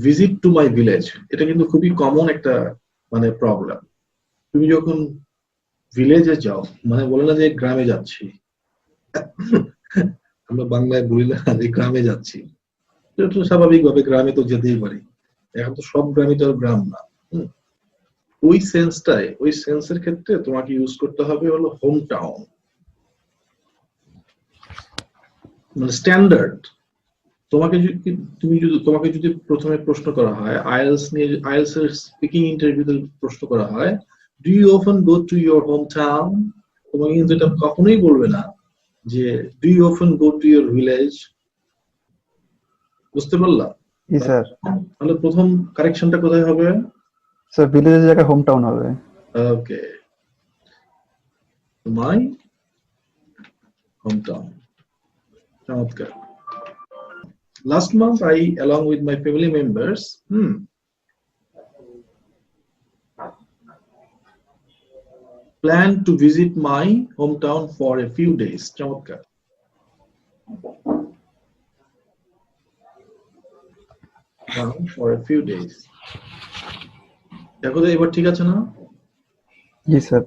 Visit to my village, এটা কিন্তু খুবই কমন একটা মানে প্রবলেম। তুমি যখন ভিলেজে যাও মানে বলে না যে গ্রামে যাচ্ছি, আমরা বাংলায় বলি না যে গ্রামে যাচ্ছি, তো স্বাভাবিকভাবে গ্রামে তো যেতেই পারি, এখন তো সব গ্রামই তো আর গ্রাম না। ওই সেন্সটাই, ওই সেন্সের ক্ষেত্রে তোমাকে ইউজ করতে হবে হলো হোম টাউন, মানে স্ট্যান্ডার্ড। তোমাকে যদি প্রথমে প্রশ্ন করা হয় আইএলস নিয়ে, আইএলস এর স্পিকিং ইন্টারভিউতে প্রশ্ন করা হয় do you often go to your home town, তোমাকে কিন্তু এটা কখনোই বলবে না যে do you often go to your village. বুঝতে পারলা? জি স্যার। তাহলে প্রথম কারেকশনটা কোথায় হবে? স্যার ভিলেজের জায়গায় হোম টাউন হবে। ওকে, মাই হোম টাউন। চমৎকার। Last month, I, along with my family members, planned to visit my hometown for a few days. চমৎকার। For a few days. দেখো তো এবার ঠিক আছে না? জি sir.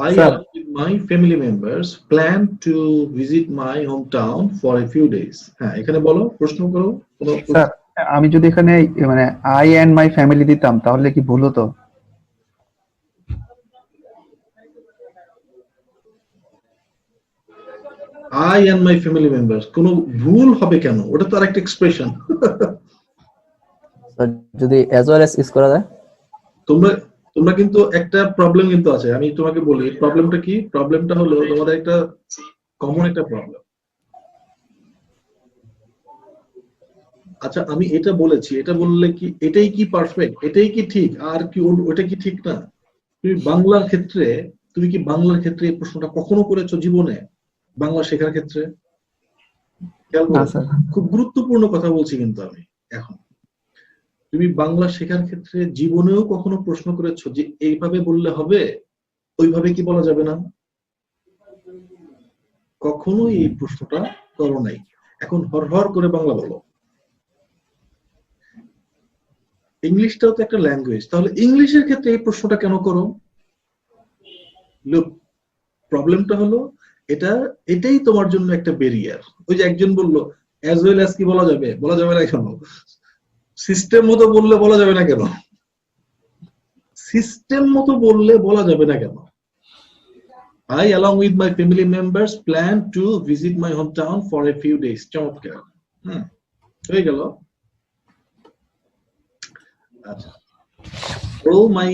I, along with my family members, planned to visit my hometown for a few days. হ্যাঁ, এখানে বলো, প্রশ্ন করো। স্যার আমি যদি এখানে মানে আই এন্ড মাই ফ্যামিলি দিতাম তাহলে কি ভুল হতো? I and my family members, কোনো ভুল হবে কেন? ওটা তো আরেকটা এক্সপ্রেশন। স্যার যদি as well as ইউজ করা যায়। তোমরা কিন্তু একটা প্রবলেম কিন্তু আছে, আমি তোমাকে বলি প্রবলেমটা কি। প্রবলেমটা হলো তোমাদের একটা কমন একটা প্রবলেম। আচ্ছা আমি এটা বলেছি, এটা বললে কি এটাই কি পারফেক্ট, এটাই কি ঠিক, আর কি ওটা কি ঠিক না? তুমি বাংলার ক্ষেত্রে, তুমি কি বাংলার ক্ষেত্রে এই প্রশ্নটা কখনো করেছো জীবনে, বাংলা শেখার ক্ষেত্রে? খুব গুরুত্বপূর্ণ কথা বলছি কিন্তু আমি এখন। তুমি বাংলা শেখার ক্ষেত্রে জীবনেও কখনো প্রশ্ন করেছো যে এইভাবে বললে হবে, ওইভাবে কি বলা যাবে না? কখনোই এই প্রশ্নটা করো নাই। এখন হর করে বাংলা বলো। ইংলিশটাও তো একটা ল্যাঙ্গুয়েজ, তাহলে ইংলিশের ক্ষেত্রে এই প্রশ্নটা কেন করো? লুক, প্রবলেমটা হলো এটাই তোমার জন্য একটা ব্যারিয়ার। ওই যে একজন বললো অ্যাজ ওয়েল অ্যাজ কি বলা যাবে? বলা যাবে না কেন? সিস্টেম মতো বললে বলা যাবে না কেন? সিস্টেম মতো বললে বলা যাবে না কেন? I, along with my family members, plan to visit my hometown for a few days. চমৎকার। হয়ে গেল। আচ্ছা, all my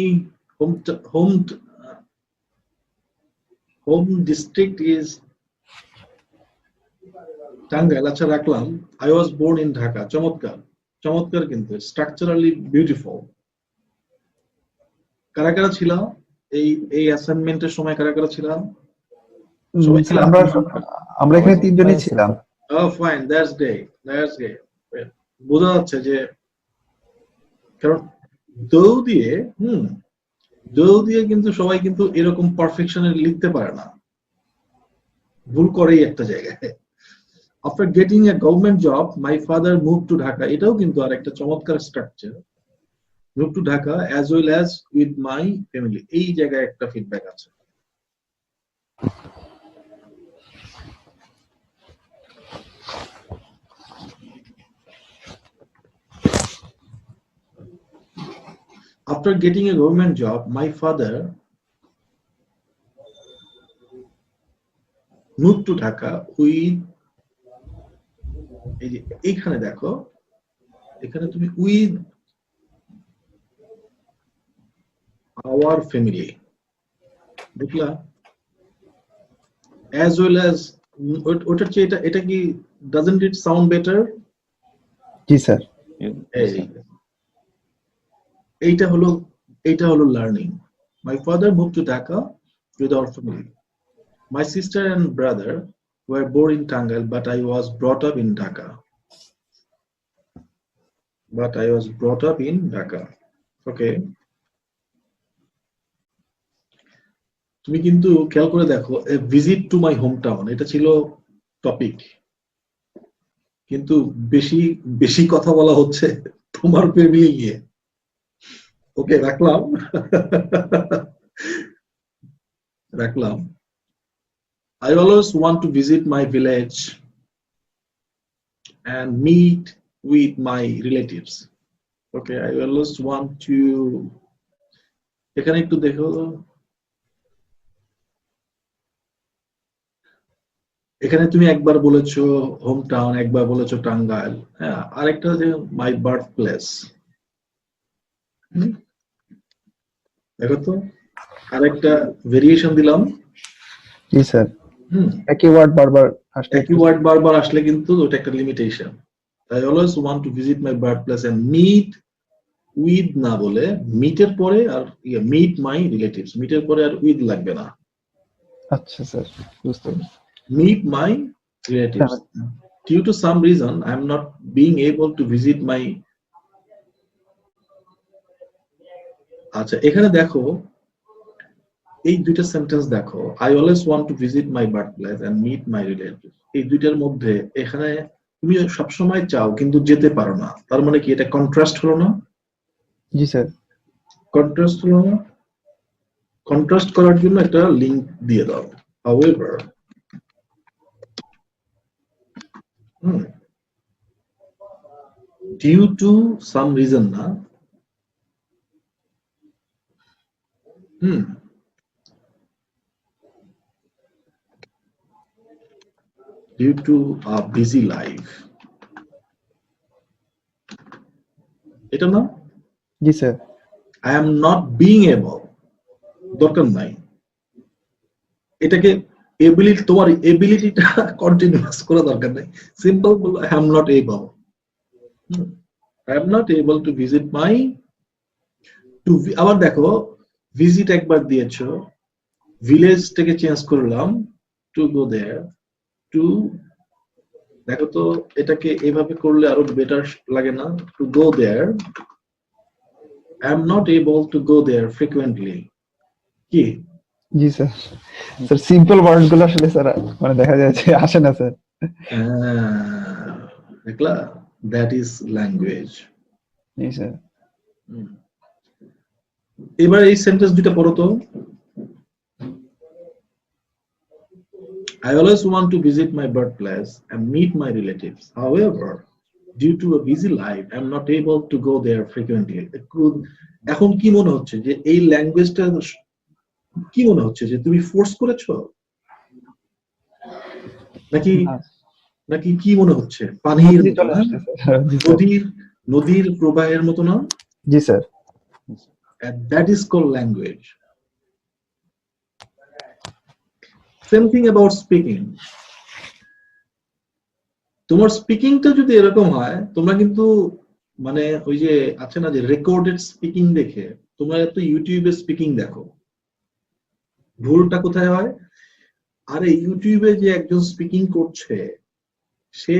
home district is Tangail. আচ্ছা রাখলাম। I was born in Dhaka. চমৎকার, চমৎকার, কিন্তু স্ট্রাকচারালি বিউটিফুল। কারা কারা ছিল এই অ্যাসাইনমেন্টের সময়? কারা কারা ছিল? সবাই ছিল? আমরা এখানে তিনজনই ছিলাম। Oh fine, that's great, that's great. বোঝা যাচ্ছে যে কারণ দৌ দিয়ে কিন্তু সবাই কিন্তু এরকম পারফেকশনে লিখতে পারে না, ভুল করেই একটা জায়গায়। After getting a government job, my father moved to Dhaka. এটাও কিন্তু আর একটা চমৎকার structure. Moved to Dhaka as well as with my family. এই জায়গায় একটা ফিডব্যাক আছে। After getting a government job, my father moved to Dhaka with, এইখানে দেখো, এখানে তুমি with our family দেখলা, as well as ওটার চেয়ে এটা কি doesn't it sound better? G sir. এইটা হলো learning. My father moved to Dhaka with our family. My sister and brother were born in Tangal, but I was brought up in Dhaka. Okay. তুমি কিন্তু খেয়াল করে দেখো, a visit to my hometown এটা ছিল topic, কিন্তু বেশি কথা বলা হচ্ছে তোমার ফ্যামিলি নিয়ে। ওকে, রাখলাম। রাখলাম। I always want to visit my village and meet with my relatives. Okay, I always want to, এখানে একটু দেখো, এখানে তুমি একবার বলেছো হোম টাউন, একবার বলেছো টাঙ্গাইল, হ্যাঁ, আরেকটা যে মাই বার্থ প্লেস। দেখো তো, আরেকটা ভেরিয়েশন দিলাম। জি স্যার, হুম, একই ওয়ার্ড বারবার আসলে একই ওয়ার্ড বারবার আসলে কিন্তু ওটা একটা limitation. I always want to visit my birthplace and meet with না বলে মিটের পরে আর মিট মাই রিলেটিভস, মিটের পরে আর উইথ লাগবে না, আচ্ছা স্যার, বুঝতে পারছি। meet my relatives. Due to some reason, I am not being able to visit my. আচ্ছা, এখানে দেখো এই দুইটা সেন্টেন্স দেখো, I always want to visit my birthplace and meet my relatives. এই দুইটার মধ্যে এখানে তুমি সবসময় চাও কিন্তু যেতে পারো না, তার মানে কি এটা কন্ট্রাস্ট হলো না? জি স্যার। কন্ট্রাস্ট হলো না? কন্ট্রাস্ট করার জন্য একটা লিংক দিয়ে দাও। However, due to some reason না, due to a busy life, এটা না, জি sir. I am not being able, দরকার নাই, এটাকে এবিলিটি, তোমার এবিলিটিটা কন্টিনিউয়াস করা দরকার নাই, সিম্পল বলো I am not able. I am not able to visit my, to, আবার দেখো ভিজিট একবার দিয়েছো, ভিলেজ থেকে চেঞ্জ করলাম টু গো দেয়ার, টু, দেখো তো এটাকে এভাবে করলে আরো বেটার লাগে না? To go there, I am not able to go there frequently. কি? জি স্যার। স্যার সিম্পল ওয়ার্ড গুলো আসলে স্যার মানে দেখা যায় যে আসে না স্যার। দেখলা, that is language. G sir. এবার এই সেন্টেন্স দুটো পড়ো তো। I always want to visit my birthplace and meet my relatives. However, due to a busy life, I am not able to go there frequently. এখন কি মনে হচ্ছে যে এই ল্যাঙ্গুয়েজটা, কি মনে হচ্ছে যে তুমি ফোর্স করেছো নাকি, নাকি কি মনে হচ্ছে? পানির মতো না? নদীর প্রবাহের মতো না? জি sir. And that is called language. Same thing about speaking. তোমার স্পিকিংটা যদি এরকম হয়, তোমরা কিন্তু মানে ওই যে আছে না যে রেকর্ডেড স্পিকিং দেখে, তোমরা তো ইউটিউবে স্পিকিং দেখো, ভুলটা কোথায় হয়? আরে ইউটিউবে যে একজন স্পিকিং করছে, সে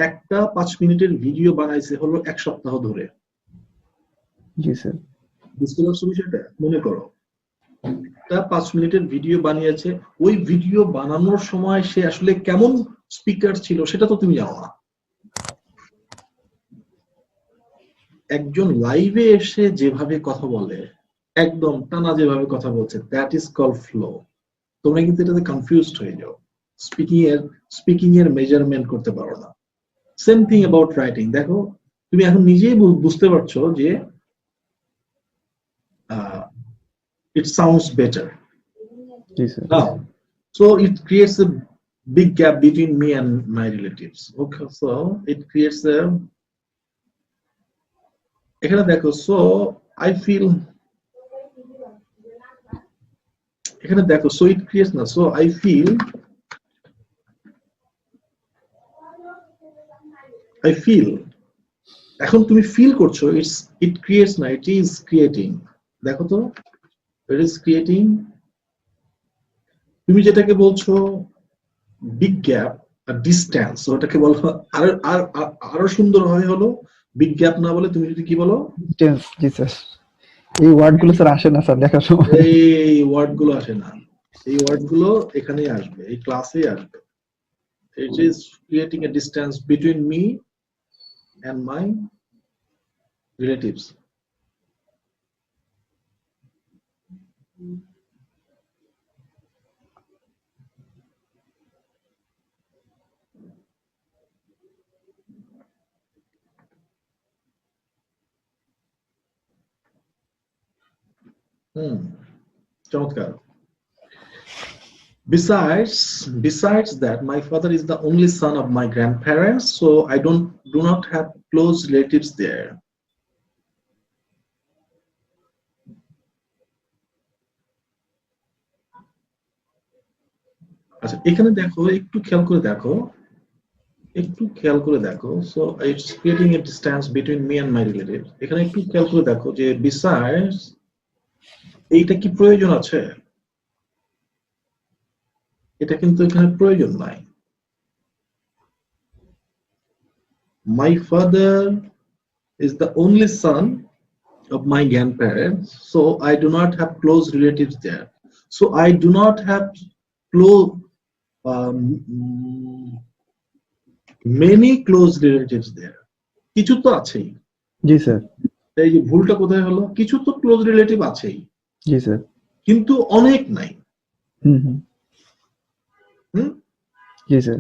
একটা 5 মিনিটের ভিডিও বানাইছে হলো 1 সপ্তাহ ধরে। জি স্যার। বুঝতে পারছো বিষয়টা? মনে করো একটা 5 মিনিটের ভিডিও বানিয়েছে, ওই ভিডিও বানানোর সময় সে আসলে কেমন স্পিকার ছিল সেটা তো তুমি জানো না। একজন লাইভে এসে যেভাবে কথা বলে, একদম টানা যেভাবে কথা বলছে, দ্যাট ইজ কল্ড ফ্লো। তোমরা কিন্তু এটাতে কনফিউজড হয়ে যাও, স্পিকিং এর মেজারমেন্ট করতে পারো না। Same thing about writing. দেখো তুমি এখন নিজেই বুঝতে পারছো যে it sounds better now, so it creates a big gap between me and my relatives. Okay, so it creates a, এখানে দেখো, so I feel, এখানে দেখো so it creates না, so I feel, এখন তুমি ফিল করছো, it creates না, it is creating। দেখো তো, it is creating। তুমি যেটাকে বলছো বিগ গ্যাপ আর ডিস্টেন্স, ওটাকে বলো আরো সুন্দর হয় হলো বিগ গ্যাপ না বলে তুমি যদি কি বলো ডিস্টেন্স। জি স্যার। এই ওয়ার্ড গুলো স্যার আসে না স্যার লেখার সময়। এই ওয়ার্ড গুলো আসে না, এই ওয়ার্ড গুলো এখানেই আসবে, এই ক্লাসেই আসবে। It is creating a distance between me and my relatives. চমৎকার। Besides that, my father is the only son of my grandparents, so I do not have close relatives there. আচ্ছা, এখানে দেখো, একটু খেয়াল করে দেখো, so it's creating a distance between me and my relatives. এখানে একটু খেয়াল করে দেখো যে besides এইটা কি প্রয়োজন আছে? এটা কিন্তু এখানে প্রয়োজন নাই। My father is the only son of my grandparents, so I do not have close relatives there. So I do not have close many close relatives there. কিছু তো আছেই। জি স্যার। এই যে ভুলটা কোথায় হলো? কিছু তো ক্লোজ রিলেটিভ আছেই, জি স্যার। কিন্তু অনেক নাই। জি sir.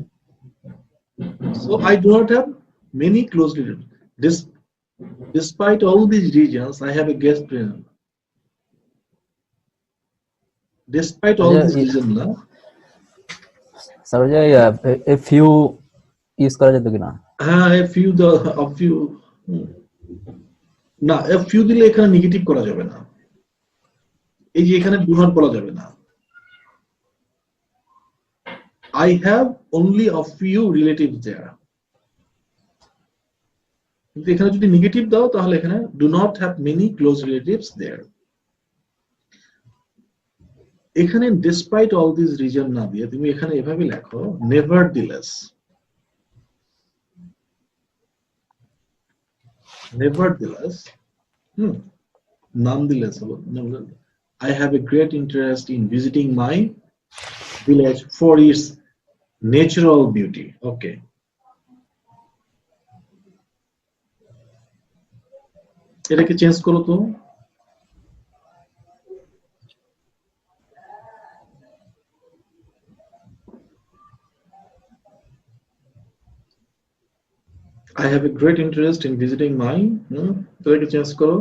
So I do not have many close relatives. Despite all these reasons, I have a guest friend. Despite all these reasons, না? স্যার ওই যে a few ইউজ করা যেত কিনা? হ্যাঁ, a few না, a few দিলে এখানে নেগেটিভ করা যাবে না। এই যে এখানে do not বলা যাবে না। I have only a few relatives there. কিন্তু এখানে যদি নেগেটিভ দাও তাহলে এখানে do not have many close relatives there. এখানে despite all these reasons না দিয়ে তুমি এখানে এভাবে লেখো nevertheless. Nonetheless, I have a great interest in visiting my village for its natural beauty. Okay. এটাকে চেঞ্জ করো তো। I have a great interest in visiting my এটাকে চেঞ্জ করো।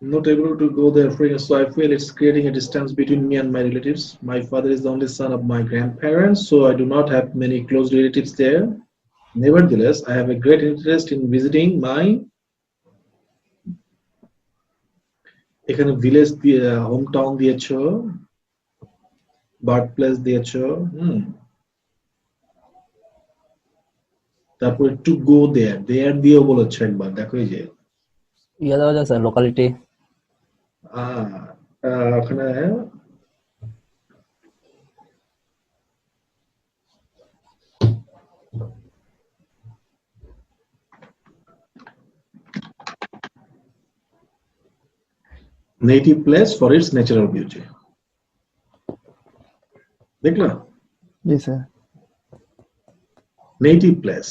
Not able to go there freely, so I feel it's creating a distance between me and my relatives. My father is the only son of my grandparents, so I do not have many close relatives there. Nevertheless, I have a great interest in visiting my এখানে village দিয়ে home town দিয়েছো, birth place দিয়েছো, তারপরে two go দেয়ার দিয়েও বলেছো একবার, দেখো এই যে ইয়া দেওয়া যায় স্যার, লোকালিটি। ওখানে native place for its natural beauty. দেখলা? জি স্যার। নেটিভ প্লেস,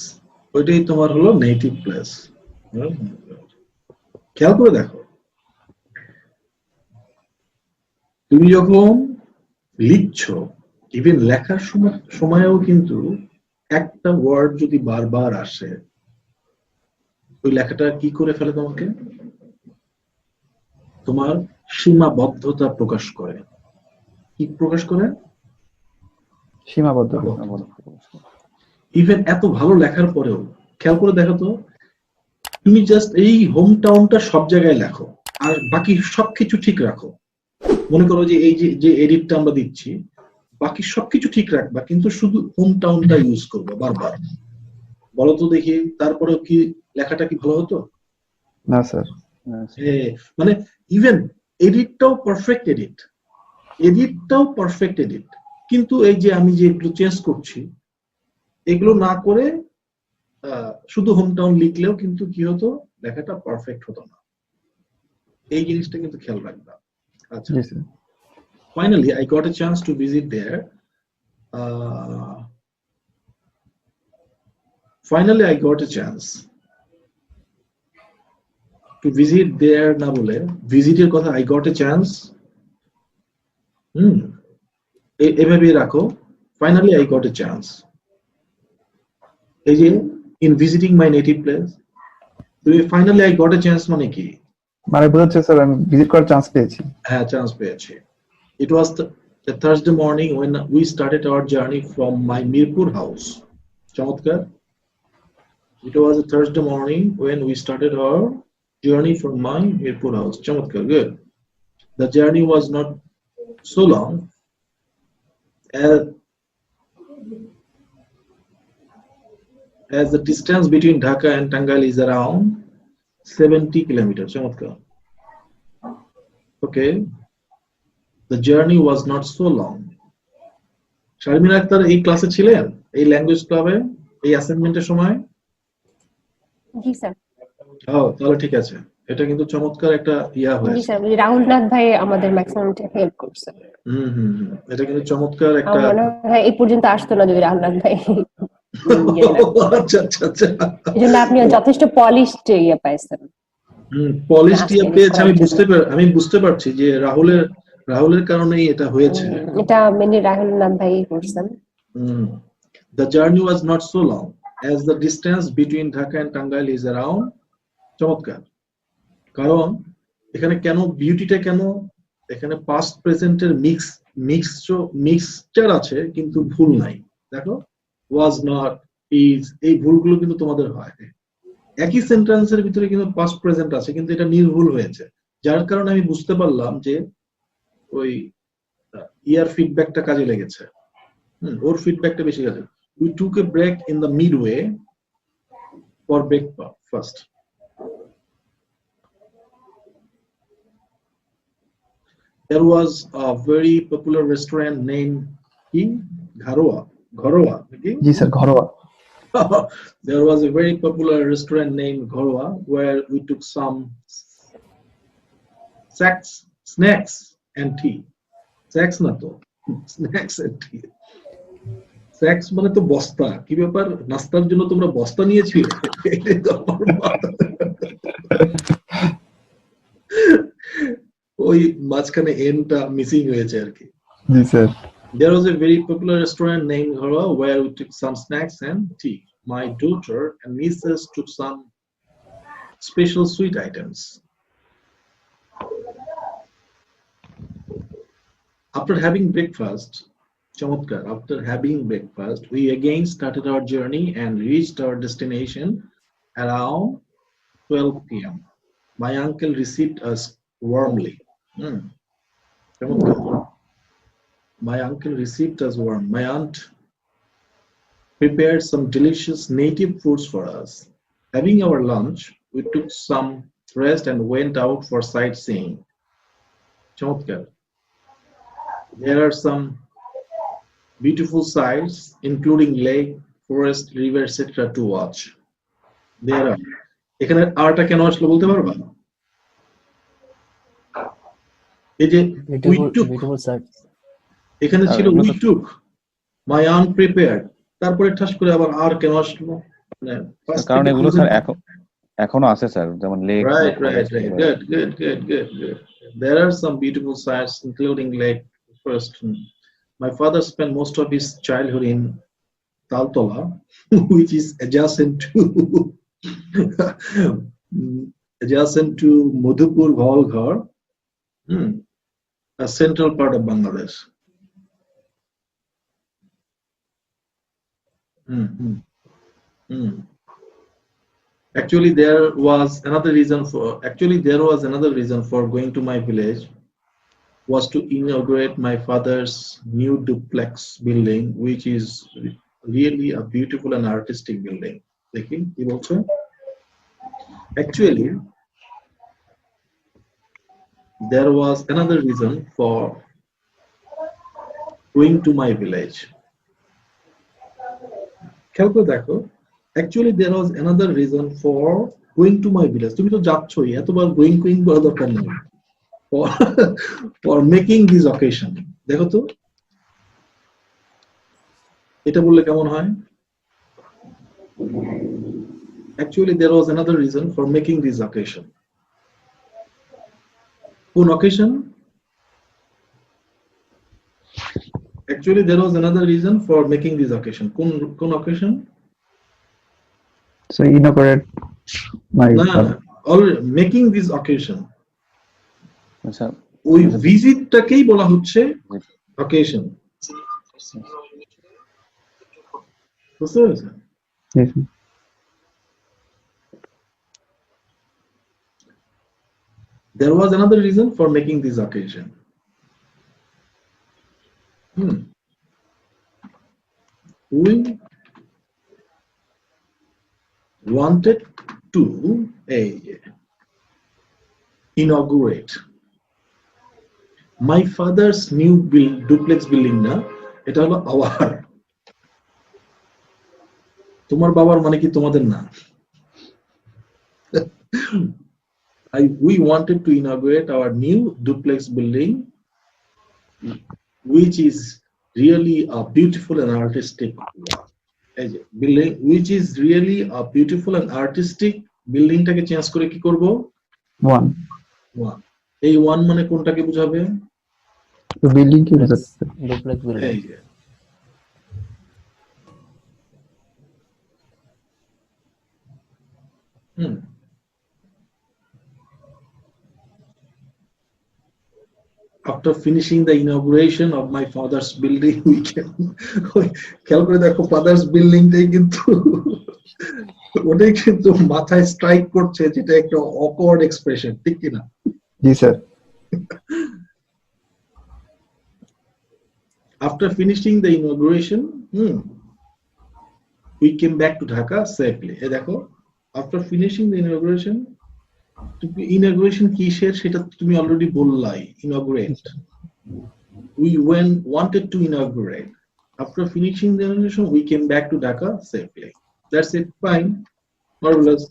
ওইটাই তোমার হলো নেটিভ প্লেস। খেয়াল করে দেখো, তুমি যখন লিখছো, ইভেন লেখার সময়ও কিন্তু একটা ওয়ার্ড যদি বারবার আসে, ওই লেখাটা কি করে ফেলে তোমাকে? তোমার সীমাবদ্ধতা প্রকাশ করে। কি প্রকাশ করে? সীমাবদ্ধতা। ইভেন এত ভালো লেখার পরেও খেয়াল করে দেখো তো, তুমি জাস্ট এই হোম টাউনটা সব জায়গায় লেখো আর বাকি সবকিছু ঠিক রাখো। মনে করো যে এই যে এডিটটা আমরা দিচ্ছি, বাকি সবকিছু ঠিক রাখবা, কিন্তু শুধু হোম টাউনটা ইউজ করবে বারবার। বলো তো দেখি, তারপরেও কি লেখাটা কি ভালো হতো? না স্যার। মানে ইভেন এডিটটাও পারফেক্ট এডিট, কিন্তু এই যে আমি যে এগুলো চেঞ্জ করছি, এগুলো না করে শুধু হোম টাউন লিখলেও কিন্তু কি হতো, লেখাটা পারফেক্ট হতো না। এই জিনিসটা কিন্তু খেয়াল রাখবা। আচ্ছা, finally I got a chance to visit there. Finally I got a chance to visit there না বলে ভিজিটের কথা I got a chance এভাবে রাখো finally I got a chance এই যে in visiting my native place তুমি finally I got a chance মানে কি মানে বোঝাচ্ছে স্যার আমি ভিজিট করার চান্স পেয়েছি। হ্যাঁ চান্স পেয়েছি it was the Thursday morning when we started our journey from my Mirpur house চমৎকার it was a Thursday morning when we started our journey from my Mirpur house চমৎকার good the journey was not so long as the distance between Dhaka and Tangal is around 70 kilometers চমৎকার okay the journey was not so long Sharmin Akter এই ক্লাসে ছিলেন এই language ক্লাবে এই অ্যাসাইনমেন্টের সময় জি স্যার তাহলে ঠিক আছে এটা কিন্তু চমৎকার একটা ইয়া জি হয়েছে স্যার রাহুল নাথ ভাই আমাদের ম্যাক্সিমাম হেল্প করছে এটা কিন্তু চমৎকার একটা আমার মনে হয় এই পর্যন্ত আসতো না যদি রাহুল নাথ ভাই আচ্ছা আচ্ছা আচ্ছা এই জন্য আপনি যথেষ্ট পলিশড ইয়ে পাইছেন পলিশড ইয়া পেয়েছে আমি বুঝতে পারছি যে রাহুলের কারণেই এটা হয়েছে এটা মেনলি রাহুল নাথ ভাই করছেন the journey was not so long as the distance between Dhaka and Tangail is around চমৎকার কারণ এখানে কেন বিউটিটা কেন এখানে পাস্ট প্রেজেন্টের মিক্সচার আছে কিন্তু ভুল নাই দেখো was not is এই ভুলগুলো কিন্তু তোমাদের হয় একই সেন্টেন্সের ভিতরে কিন্তু পাস্ট প্রেজেন্ট আছে কিন্তু এটা নির্ভুল হয়েছে যার কারণে আমি বুঝতে পারলাম যে ওই ইয়ার ফিডব্যাকটা কাজে লেগেছে ওর ফিডব্যাকটা বেশি কাজে we took a break in the midway for breakfast there was a very popular restaurant named Ghorowa G sir ঘরোয়া। there was a very popular restaurant named Ghorowa where we took some snacks and tea snacks না তো snacks and tea snacks মানে তো বস্তা কি ব্যাপার নাস্তার জন্য তোমরা বস্তা নিয়েছিলে ওই মাঝখানে এনটা মিসিং হয়েছে আর কি জি sir. There was a very popular restaurant named Ghorowa where we took some snacks and tea. My daughter and nieces took some special sweet items. After having breakfast, we again started our journey and reached our destination around 12 p.m. My uncle received us warmly. My uncle received us warm. My aunt prepared some delicious native foods for us. Having our lunch, we took some rest and went out for sightseeing. Chamatkar. There are some beautiful sights, including lake, forest, river, etc. to watch. There are. এখানে আরটা কেন আসলো বলতে পারবা? এই যে we took এখানে ছিল we took my aunt prepared তারপরে ঠাস করে আবার আর কেন আসলো কারণ এগুলো স্যার এখনো আছে স্যার যেমন lake right good there are some beautiful sights including lake first my father spent most of his childhood in Taltola which is adjacent to Madhupur Bhalghar a central part of Bangladesh. Actually, there was another reason for going to my village was to inaugurate my father's new duplex building, which is really a beautiful and artistic building. Actually, there was another reason for going to my village. Actually, there was another reason for going to my village. তুমি তো যাচ্ছই এতবার going করা দরকার নেই for making this occasion. দেখো তো এটা বললে কেমন হয়? Actually, there was another reason for making this occasion. কোন occasion? Actually, there was another reason for making this occasion. কোন occasion? So inaugurate my না, already making this occasion. আচ্ছা ওই ভিজিটটাকেই বলা হচ্ছে occasion. বুঝতে পেরেছেন? yes, sir. There was another reason for making this occasion. We wanted to inaugurate my father's new duplex building. না, এটা হলো our. তোমার বাবার মানে কি তোমাদের না? We wanted to inaugurate our new duplex building, which is really a beautiful and artistic building. Which is really a beautiful and artistic building. টাকে চেঞ্জ করে কি করব? One. এই ওয়ান মানে কোনটাকে বোঝাবে? তো বিল্ডিং কি বোঝাচ্ছে? duplex building. এই যে। After finishing the inauguration of my father's building, we can খেয়াল করে দেখো father's building টাই কিন্তু ওটাই কিন্তু মাথায় স্ট্রাইক করছে, যেটা একটা awkward expression, ঠিক কি না? জি sir. After finishing the inauguration, we came back to Dhaka safely. এই দেখো, after finishing the inauguration, inauguration কিসের সেটা তুমি already বললাই, inaugurate. We wanted to inaugurate. After finishing the inauguration, we came back to Dhaka safely. That's it. Fine. Marvelous.